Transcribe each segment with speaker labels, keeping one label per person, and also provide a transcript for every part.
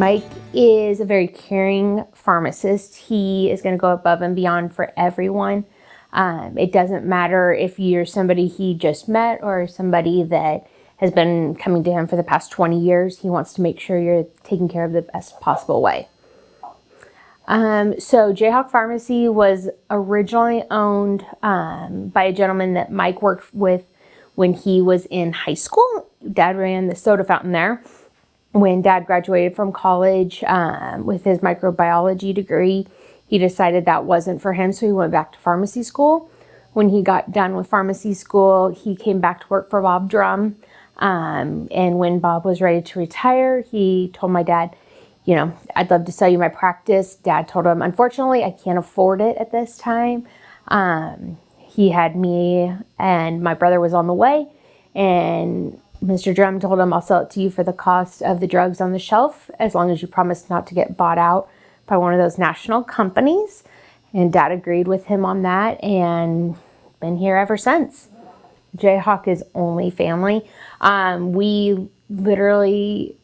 Speaker 1: Mike is a very caring pharmacist. He is going to go above and beyond for everyone. It doesn't matter if you're somebody he just met or somebody that has been coming to him for the past 20 years. He wants to make sure you're taken care of the best possible way. So Jayhawk Pharmacy was originally owned by a gentleman that Mike worked with when he was in high school. Dad ran the soda fountain there. When Dad graduated from college with his microbiology degree, he decided that wasn't for him, so he went back to pharmacy school. When he got done with pharmacy school, he came back to work for Bob Drum. And when Bob was ready to retire, he told my dad, you know, I'd love to sell you my practice. Dad told him, unfortunately, I can't afford it at this time. He had me and my brother was on the way, and Mr. Drum told him, I'll sell it to you for the cost of the drugs on the shelf, as long as you promise not to get bought out by one of those national companies. And Dad agreed with him on that, and been here ever since. Jayhawk is only family. We literally,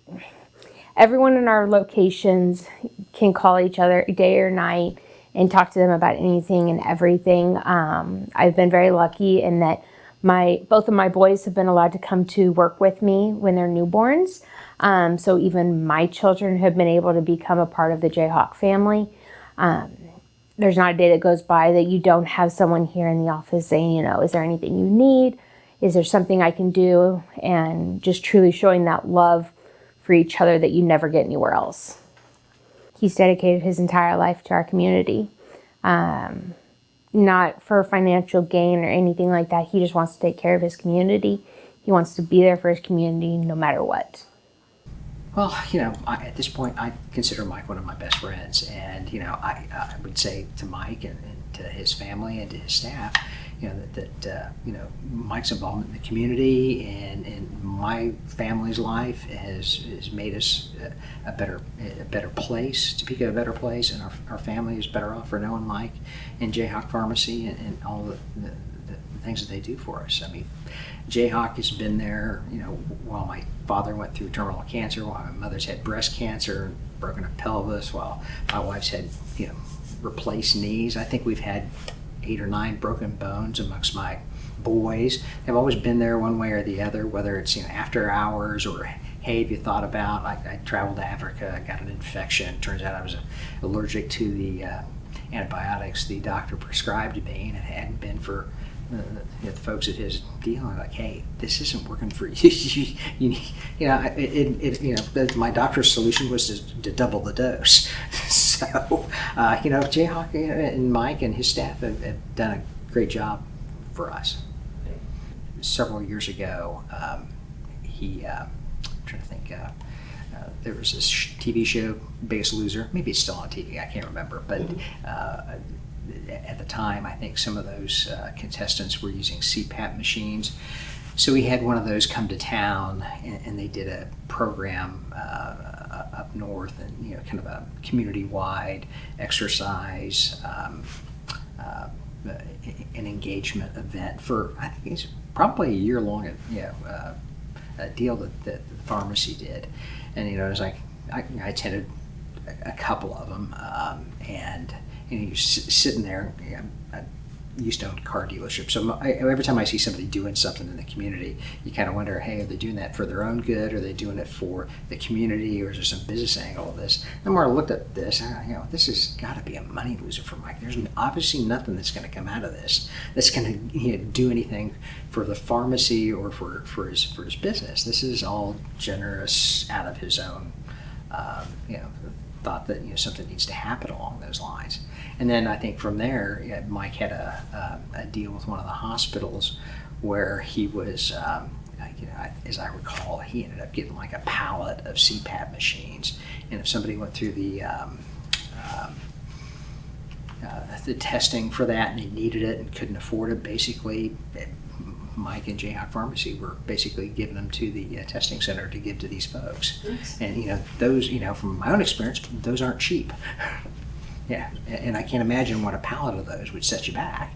Speaker 1: everyone in our locations can call each other day or night and talk to them about anything and everything. I've been very lucky in that both of my boys have been allowed to come to work with me when they're newborns. So even my children have been able to become a part of the Jayhawk family. There's not a day that goes by that you don't have someone here in the office saying, you know, is there anything you need? Is there something I can do? And just truly showing that love for each other that you never get anywhere else. He's dedicated his entire life to our community. Not for financial gain or anything like that. He just wants to take care of his community. He wants to be there for his community no matter what.
Speaker 2: Well, you know, at this point, I consider Mike one of my best friends. And, you know, I would say to Mike and to his family and to his staff, you know, that you know, Mike's involvement in the community and in my family's life has made us a better place, Topeka a better place, and our family is better off for knowing Mike and Jayhawk Pharmacy and all the things that they do for us. I mean, Jayhawk has been there, you know, while my father went through terminal cancer, while my mother's had breast cancer, broken a pelvis, while my wife's had, you know, replaced knees. I think we've had 8 or 9 broken bones amongst my boys. They've always been there one way or the other, whether it's, you know, after hours or, hey, have you thought about, like, I traveled to Africa, I got an infection. Turns out I was allergic to the antibiotics the doctor prescribed to me, and it hadn't been for the folks at his deal. I'm like, hey, this isn't working for you. You know, my doctor's solution was to double the dose. So, you know, Jayhawk and Mike and his staff have done a great job for us. Several years ago, I'm trying to think, there was this TV show, Biggest Loser. Maybe it's still on TV, I can't remember. But at the time, I think some of those contestants were using CPAP machines. So we had one of those come to town, and they did a program up north, and, you know, kind of a community-wide exercise, an engagement event for, I think it's probably a year-long, a deal that the pharmacy did. And, you know, it was like, I attended a couple of them, and you know, you're sitting there. I used to own a car dealership, so every time I see somebody doing something in the community, you kind of wonder, hey, are they doing that for their own good? Are they doing it for the community, or is there some business angle of this? The more I looked at this, you know, this has got to be a money loser for Mike. There's obviously nothing that's going to come out of this that's going to, you know, do anything for the pharmacy or for his business. This is all generous out of his own, you know, thought that, you know, something needs to happen along those lines. And then I think from there, yeah, Mike had a deal with one of the hospitals where he was, you know, as I recall, he ended up getting like a pallet of CPAP machines. And if somebody went through the testing for that and they needed it and couldn't afford it, basically, Mike and Jayhawk Pharmacy were basically giving them to the testing center to give to these folks. Nice. And, you know, those, you know, from my own experience, those aren't cheap. Yeah, and I can't imagine what a pallet of those would set you back.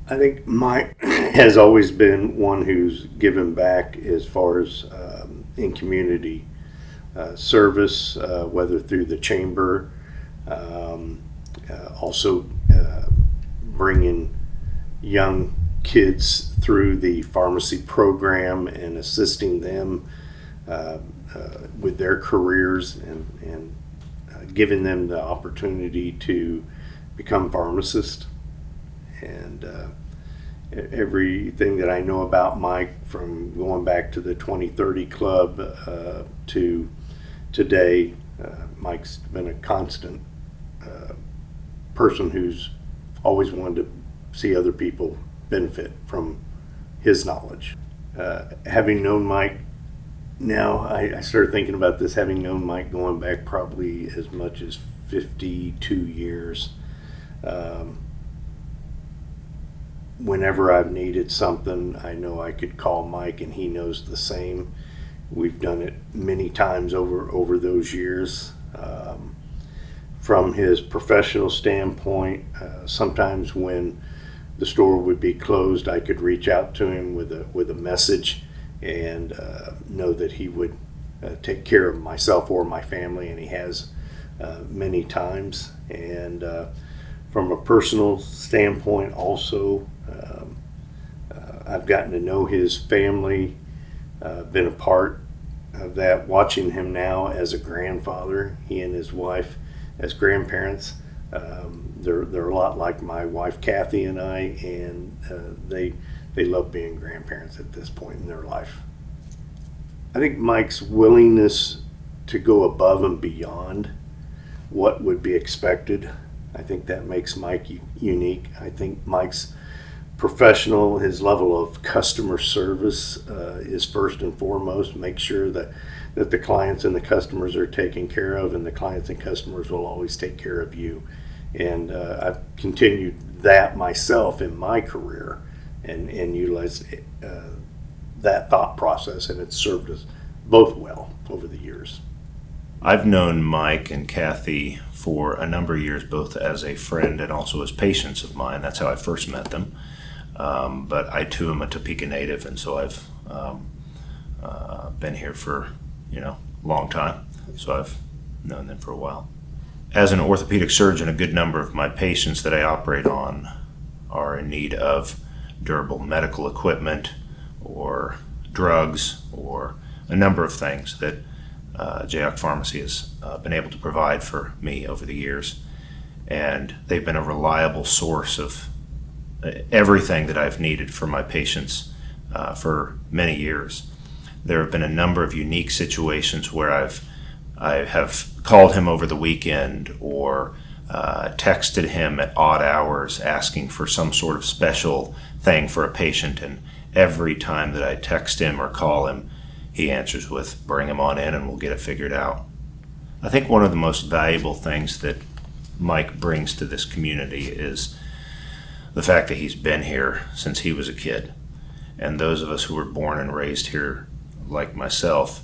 Speaker 3: I think Mike has always been one who's given back as far as in community service, whether through the chamber, also bringing young kids through the pharmacy program and assisting them with their careers and giving them the opportunity to become pharmacists. And everything that I know about Mike, from going back to the 2030 Club to today, Mike's been a constant person who's always wanted to see other people benefit from his knowledge. Having known Mike, now I started thinking about this, having known Mike going back probably as much as 52 years. Whenever I've needed something, I know I could call Mike and he knows the same. We've done it many times over those years. From his professional standpoint, sometimes when the store would be closed, I could reach out to him with a message and know that he would take care of myself or my family, and he has many times. And from a personal standpoint also, I've gotten to know his family, been a part of that, watching him now as a grandfather, he and his wife as grandparents. They're a lot like my wife Kathy and I, and they love being grandparents at this point in their life. I think Mike's willingness to go above and beyond what would be expected, I think that makes Mike unique. I think Mike's professional, his level of customer service is first and foremost. Make sure that the clients and the customers are taken care of, and the clients and customers will always take care of you. And I've continued that myself in my career and utilized that thought process, and it's served us both well over the years.
Speaker 4: I've known Mike and Kathy for a number of years, both as a friend and also as patients of mine. That's how I first met them. But I too am a Topeka native, and so I've been here for a long time. So I've known them for a while. As an orthopedic surgeon, a good number of my patients that I operate on are in need of durable medical equipment or drugs or a number of things that Jayhawk Pharmacy has been able to provide for me over the years. And they've been a reliable source of everything that I've needed for my patients for many years. There have been a number of unique situations where I have called him over the weekend or texted him at odd hours asking for some sort of special thing for a patient, and every time that I text him or call him, he answers with, "Bring him on in and we'll get it figured out." I think one of the most valuable things that Mike brings to this community is the fact that he's been here since he was a kid. And those of us who were born and raised here, like myself,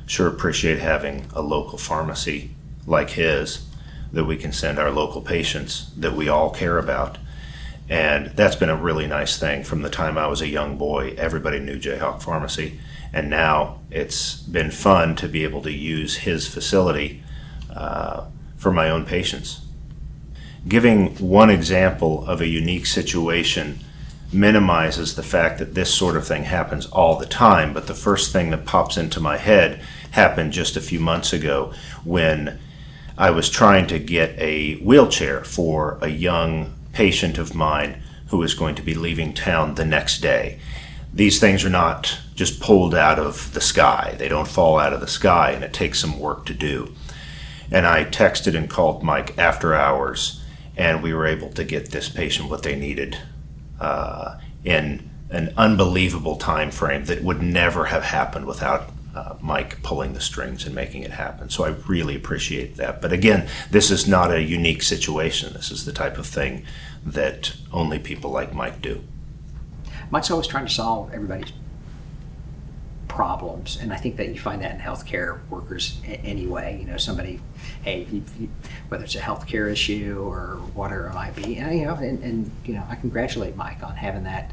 Speaker 4: sure appreciate having a local pharmacy like his that we can send our local patients that we all care about. And that's been a really nice thing. From the time I was a young boy, everybody knew Jayhawk Pharmacy. And now it's been fun to be able to use his facility for my own patients. Giving one example of a unique situation minimizes the fact that this sort of thing happens all the time, but the first thing that pops into my head happened just a few months ago when I was trying to get a wheelchair for a young patient of mine who is going to be leaving town the next day. These things are not just pulled out of the sky. They don't fall out of the sky, and it takes some work to do. And I texted and called Mike after hours, and we were able to get this patient what they needed in an unbelievable time frame that would never have happened without Mike pulling the strings and making it happen. So I really appreciate that. But again, this is not a unique situation. This is the type of thing that only people like Mike do.
Speaker 2: Mike's always trying to solve everybody's problems, and I think that you find that in healthcare workers anyway. Somebody, hey, whether it's a healthcare issue or whatever it might be, and I congratulate Mike on having that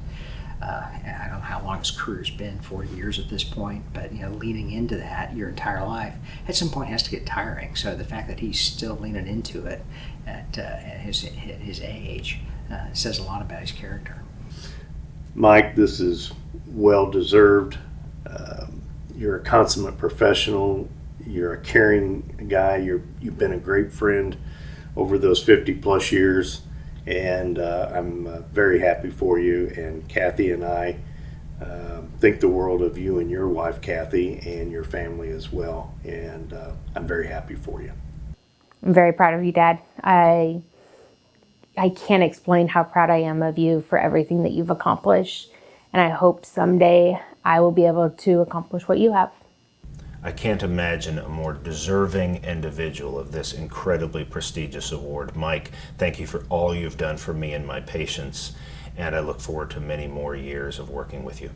Speaker 2: I don't know how long his career's been, 40 years at this point, but leaning into that your entire life at some point has to get tiring. So the fact that he's still leaning into it at his age says a lot about his character.
Speaker 3: Mike, this is well deserved. You're a consummate professional. You're a caring guy. You've been a great friend over those 50 plus years, and I'm very happy for you. And Kathy and I think the world of you and your wife, Kathy, and your family as well. And I'm very happy for you.
Speaker 1: I'm very proud of you, Dad. I can't explain how proud I am of you for everything that you've accomplished. And I hope someday I will be able to accomplish what you have.
Speaker 4: I can't imagine a more deserving individual of this incredibly prestigious award. Mike, thank you for all you've done for me and my patients, and I look forward to many more years of working with you.